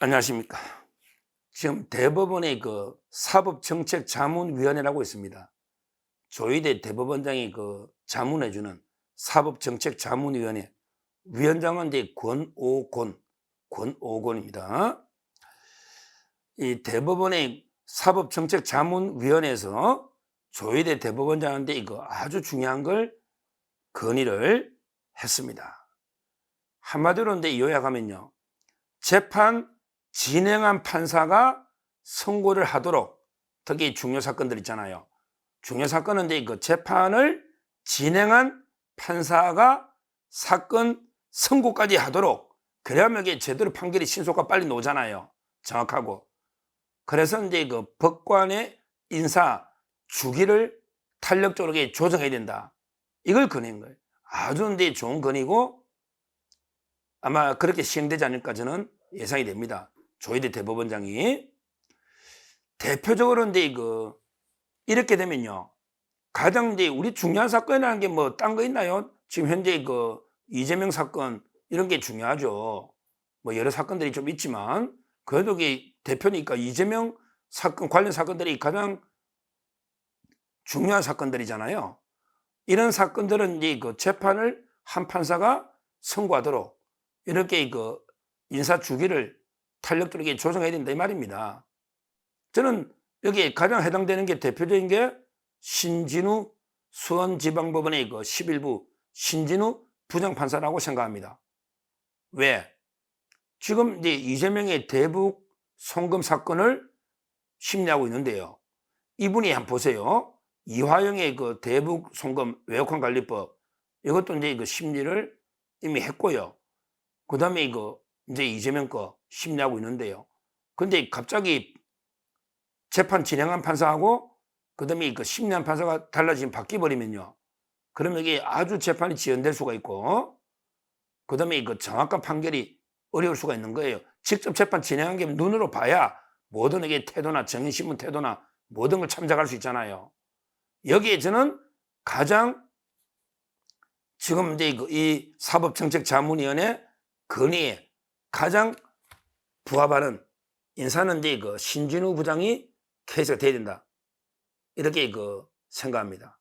안녕하십니까. 지금 대법원의 그 사법정책자문위원회라고 있습니다. 조희대 대법원장이 그 자문해주는 사법정책자문위원회 위원장은 이제 권오곤입니다. 이 대법원의 사법정책자문위원회에서 조희대 대법원장한테 이거 아주 중요한 걸 건의를 했습니다. 한마디로 이제 요약하면요, 재판 진행한 판사가 선고를 하도록, 특히 중요 사건들 있잖아요. 중요 사건은 이제 그 재판을 진행한 판사가 사건 선고까지 하도록, 그래야면 이게 제대로 판결이 신속하고 빨리 나오잖아요. 정확하고. 그래서 이제 그 법관의 인사 주기를 탄력적으로 조정해야 된다. 이걸 건의한 거예요. 아주 이제 좋은 건의고 아마 그렇게 시행되지 않을까 저는 예상이 됩니다. 조희대 대법원장이. 대표적으로 이제 이렇게 되면요, 가장 이제 우리 중요한 사건이라는 게 뭐 딴 거 있나요? 지금 현재 이재명 사건 이런 게 중요하죠. 뭐 여러 사건들이 좀 있지만 그래도 이게 대표니까 이재명 사건 관련 사건들이 가장 중요한 사건들이잖아요. 이런 사건들은 이제 재판을 한 판사가 선고하도록 이렇게 인사 주기를 탄력적으로 조정해야 된다 이 말입니다. 저는 여기에 가장 해당되는 게 대표적인 게 신진우 수원지방법원의 11부 신진우 부장판사라고 생각합니다. 왜? 지금 이제 이재명의 대북 송금 사건을 심리하고 있는데요. 이분이 한번 보세요. 이화영의 대북 송금 외국환 관리법, 이것도 이제 심리를 이미 했고요. 그 다음에 이제 이재명 거 심리하고 있는데요. 근데 갑자기 재판 진행한 판사하고 그 다음에 심리한 판사가 달라지면 바뀌어버리면요, 그러면 이게 아주 재판이 지연될 수가 있고 그 다음에 정확한 판결이 어려울 수가 있는 거예요. 직접 재판 진행한 게 눈으로 봐야 모든 이게 태도나 정인신문 태도나 모든 걸 참작할 수 있잖아요. 여기에 저는 가장 지금 이제 이 사법정책자문위원회 건의에 가장 부합하는 인사는 이제 신진우 부장이 케이스가 돼야 된다, 이렇게 생각합니다.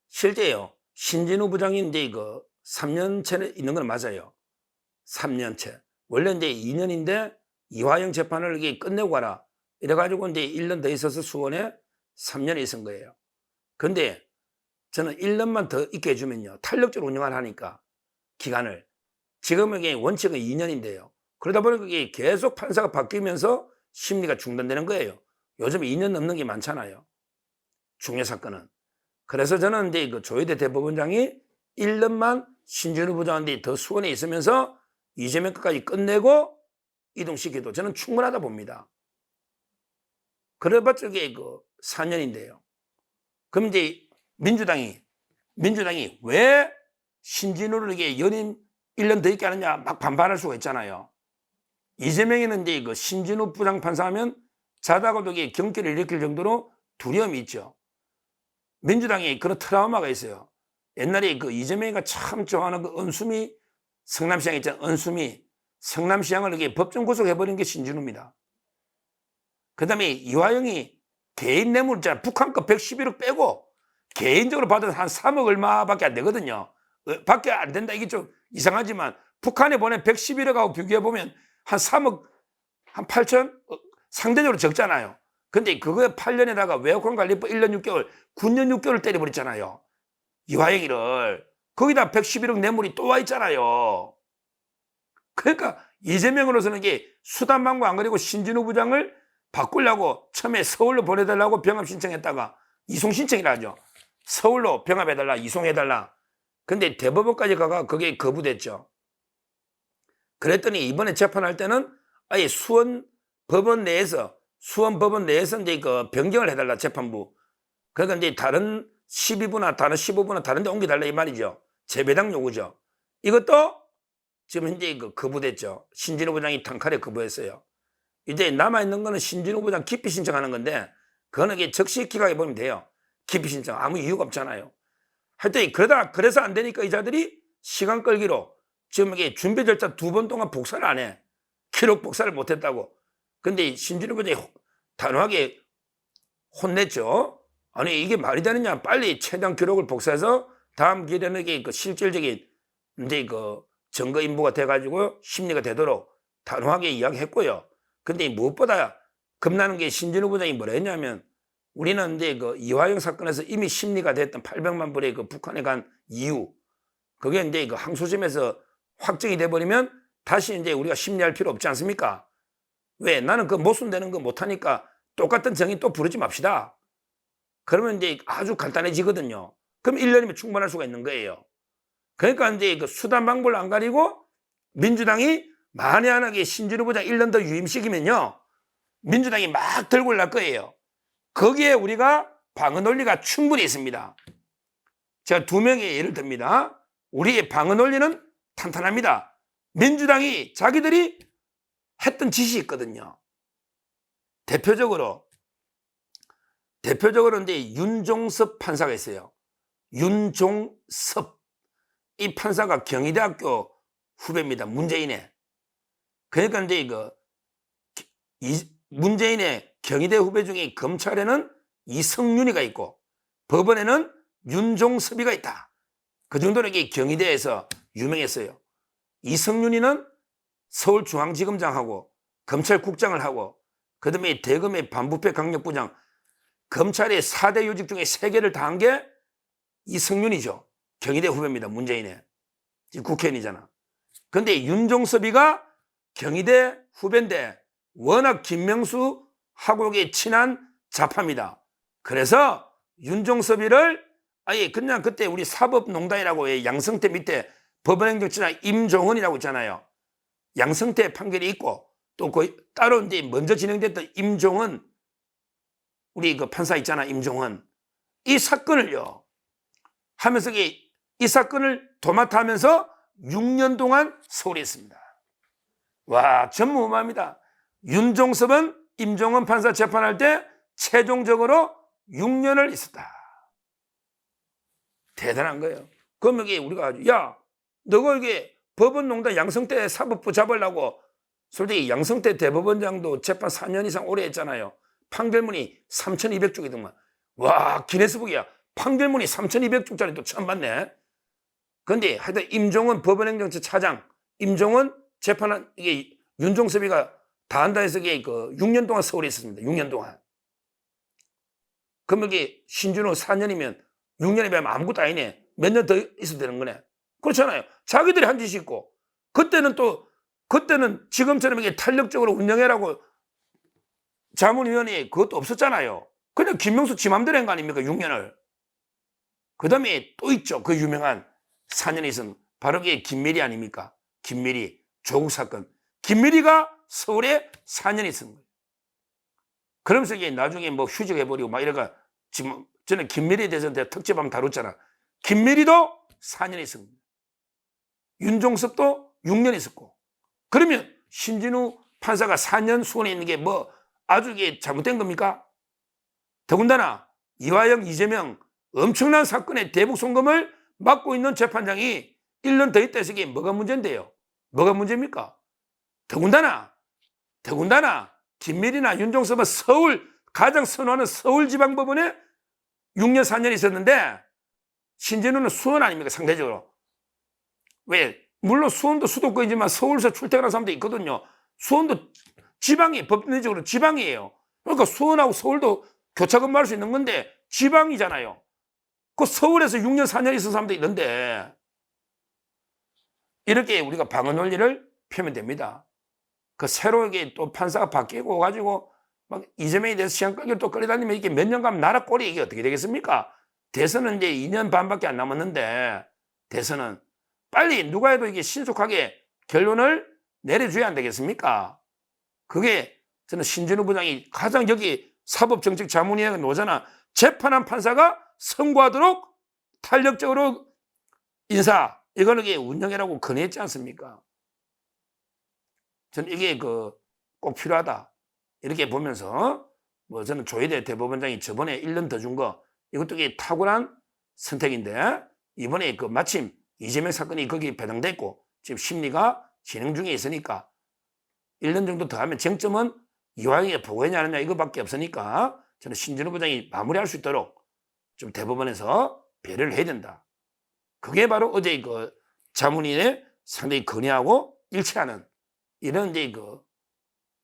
실제요, 신진우 부장이 이제 3년째 있는 건 맞아요. 3년째. 원래 이제 2년인데 이화영 재판을 이게 끝내고 가라 이래가지고 이제 1년 더 있어서 수원에 3년에 있은 거예요. 근데 저는 1년만 더 있게 해주면요, 탄력적으로 운영을 하니까 기간을, 지금 이게 원칙은 2년인데요. 그러다 보니까 이게 계속 판사가 바뀌면서 심리가 중단되는 거예요. 요즘 2년 넘는 게 많잖아요, 중요 사건은. 그래서 저는 이제 조희대 대법원장이 1년만 신진우 부장한테 더 수원에 있으면서 이재명 끝까지 끝내고 이동시켜도 저는 충분하다 봅니다. 그래봤자 이게 4년인데요. 그럼 이제 민주당이 왜 신진우를 이게 연임 1년 더 있게 하느냐 막 반발할 수가 있잖아요. 이재명이는 이제 신진우 부장판사하면 자다가도 이게 경기를 일으킬 정도로 두려움이 있죠. 민주당에 그런 트라우마가 있어요. 옛날에 이재명이가 참 좋아하는 은수미 성남시장 있잖아요. 은수미 성남시장을 이렇게 법정 구속해버린 게 신진우입니다. 그 다음에 이화영이 개인 뇌물 있잖아요. 북한 거 111억 빼고 개인적으로 받은 한 3억 얼마밖에 안 되거든요. 밖에 안 된다. 이게 좀 이상하지만 북한에 보낸 111억하고 비교해보면 한 3억 한 8천 상대적으로 적잖아요. 근데 그거에 8년에다가 외국환 관리법 1년 6개월 9년 6개월 때려버렸잖아요, 이화영이를. 거기다 111억 뇌물이 또 와 있잖아요. 그러니까 이재명으로서는 이게 수단방구 안 그리고 신진우 부장을 바꾸려고 처음에 서울로 보내달라고 병합 신청했다가 이송 신청이라 하죠. 서울로 병합해달라, 이송해달라. 근데 대법원까지 가가 그게 거부됐죠. 그랬더니 이번에 재판할 때는 아예 수원 법원 내에서 이제 변경을 해달라, 재판부. 그러니까 이제 다른 12부나 다른 15부나 다른 데 옮겨달라 이 말이죠. 재배당 요구죠. 이것도 지금 현재 거부됐죠. 신진우 부장이 단칼에 거부했어요. 이제 남아있는 거는 신진우 부장 기피 신청하는 건데 그거는 이게 적시기각에 보면 돼요. 기피 신청 아무 이유가 없잖아요. 하여튼 그래서 안 되니까 이 자들이 시간 끌기로 지금 이게 준비 절차 2번 동안 복사를 안 해. 기록 복사를 못했다고. 근데 신진우 부장이 단호하게 혼냈죠. 아니 이게 말이 되느냐. 빨리 최장 기록을 복사해서 다음 기련에게 그 실질적인 이제 그 증거 인부가 돼가지고 심리가 되도록 단호하게 이야기했고요. 근데 무엇보다 겁나는 게 신진우 부장이 뭐라 했냐면 우리는 이제 그 이화영 사건에서 이미 심리가 됐던 800만 불의 그 북한에 간 이유 그게 이제 그 항소심에서 확정이 돼버리면 다시 이제 우리가 심리할 필요 없지 않습니까? 왜? 나는 그 모순되는 거 못하니까 똑같은 정의 또 부르지 맙시다. 그러면 이제 아주 간단해지거든요. 그럼 1년이면 충분할 수가 있는 거예요. 그러니까 이제 그 수단 방법을 안 가리고 민주당이 만에 하나게 신진우 부장 1년 더 유임시키면요. 민주당이 막 들고 올라갈 거예요. 거기에 우리가 방어 논리가 충분히 있습니다. 제가 2명의 예를 듭니다. 우리의 방어 논리는 탄탄합니다. 민주당이 자기들이 했던 짓이 있거든요. 대표적으로 이제 윤종섭 판사가 있어요. 윤종섭. 이 판사가 경희대학교 후배입니다. 문재인의. 그러니까 이제 문재인의 경희대 후배 중에 검찰에는 이성윤이가 있고 법원에는 윤종섭이가 있다. 그 정도로 이게 경희대에서 유명했어요. 이성윤이는 서울중앙지검장하고 검찰국장을 하고 그다음에 대검의 반부패 강력부장 검찰의 4대 요직 중에 3개를 다 한 게 이성윤이죠. 경희대 후배입니다. 문재인의. 국회의원이잖아. 근데 윤종섭이가 경희대 후배인데 워낙 김명수하고 친한 좌파입니다. 그래서 윤종섭이를 아예 그냥 그때 우리 사법농단이라고 양성태 밑에 법원행정처장 임종헌이라고 있잖아요. 양성태 판결이 있고 또 그 따로 이제 먼저 진행됐던 임종헌 우리 그 판사 있잖아. 임종헌. 이 사건을요. 하면서 이 사건을 도맡아 하면서 6년 동안 서울에 있습니다. 와, 전무후무합니다. 윤종섭은 임종헌 판사 재판할 때 최종적으로 6년을 있었다. 대단한 거예요. 그러면 이게 우리가 야, 너가 이게 법원농단 양성태 사법부 잡으려고 솔직히 양성태 대법원장도 재판 4년 이상 오래 했잖아요. 판결문이 3,200쪽이더만. 와, 기네스북이야. 판결문이 3,200쪽짜리 또 처음 봤네. 근데 하여튼 임종헌 법원행정처 차장, 임종헌 재판한 이게 윤종섭이가 다 한다 해서 이게 그 6년 동안 서울에 있었습니다. 6년 동안. 그럼 이게 신준호 4년이면 6년에 비하면 아무것도 아니네. 몇 년 더 있어도 되는 거네. 그렇잖아요. 자기들이 한 짓이 있고 그때는 지금처럼 이게 탄력적으로 운영해라고 자문위원회 그것도 없었잖아요. 그냥 김명수 지 맘대로 한 거 아닙니까? 6년을. 그 다음에 또 있죠. 그 유명한 4년에 있은 바로 그게 김미리 아닙니까? 김미리 조국 사건. 김미리가 서울에 4년에 있은 거예요. 그러면서 이게 나중에 뭐 휴직해버리고 막 이래가 지금 저는 김미리에 대해서 내가 특집 한번 다뤘잖아. 김미리도 4년에 있은 거예요. 윤종섭도 6년에 있었고. 그러면 신진우 판사가 4년 수원에 있는 게 뭐 아주 이게 잘못된 겁니까? 더군다나 이화영, 이재명 엄청난 사건의 대북 송금을 맡고 있는 재판장이 1년 더 있다 해서 이게 뭐가 문제인데요? 뭐가 문제입니까? 더군다나 김미리나 윤종섭은 가장 선호하는 서울지방법원에 6년, 4년 있었는데 신진우는 수원 아닙니까? 상대적으로. 왜? 물론 수원도 수도권이지만 서울에서 출퇴근하는 사람도 있거든요. 수원도 지방이 법률적으로 지방이에요. 그러니까 수원하고 서울도 교차 근무할 수 있는 건데 지방이잖아요. 그 서울에서 6년, 4년 있은 사람도 있는데 이렇게 우리가 방어 논리를 펴면 됩니다. 그 새로게 또 판사가 바뀌고 가지고 막 이재명에 대해서 시간 끌기를 또 끌어다니면 이게 몇 년간 나라 꼴이 이게 어떻게 되겠습니까? 대선은 이제 2년 반밖에 안 남았는데 대선은 빨리 누가 해도 이게 신속하게 결론을 내려줘야 안 되겠습니까? 그게 저는 신진우 부장이 가장 여기 사법정책자문위원회 노잖아. 재판한 판사가 선고하도록 탄력적으로 인사 이거는 이게 운영이라고 건의했지 않습니까? 저는 이게 꼭 필요하다 이렇게 보면서 뭐 저는 조희대 대법원장이 저번에 1년 더 준 거 이것도 이게 탁월한 선택인데 이번에 마침 이재명 사건이 거기 배당됐고 지금 심리가 진행 중에 있으니까 1년 정도 더 하면 쟁점은 이화영이 보고했냐 안 했냐 이거밖에 없으니까 저는 신진우 부장이 마무리할 수 있도록 좀 대법원에서 배려를 해야 된다. 그게 바로 어제 그 자문위에 상당히 건의하고 일치하는 이런 이제 그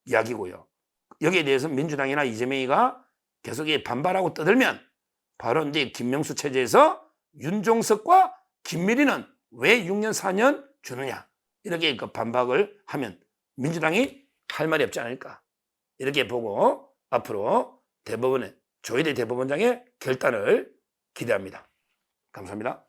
이야기고요. 여기에 대해서 민주당이나 이재명이가 계속 반발하고 떠들면 바로 이제 김명수 체제에서 윤종석과 김미리는 왜 6년 4년 주느냐 이렇게 그 반박을 하면 민주당이 할 말이 없지 않을까 이렇게 보고 앞으로 대법원의 조희대 대법원장의 결단을 기대합니다. 감사합니다.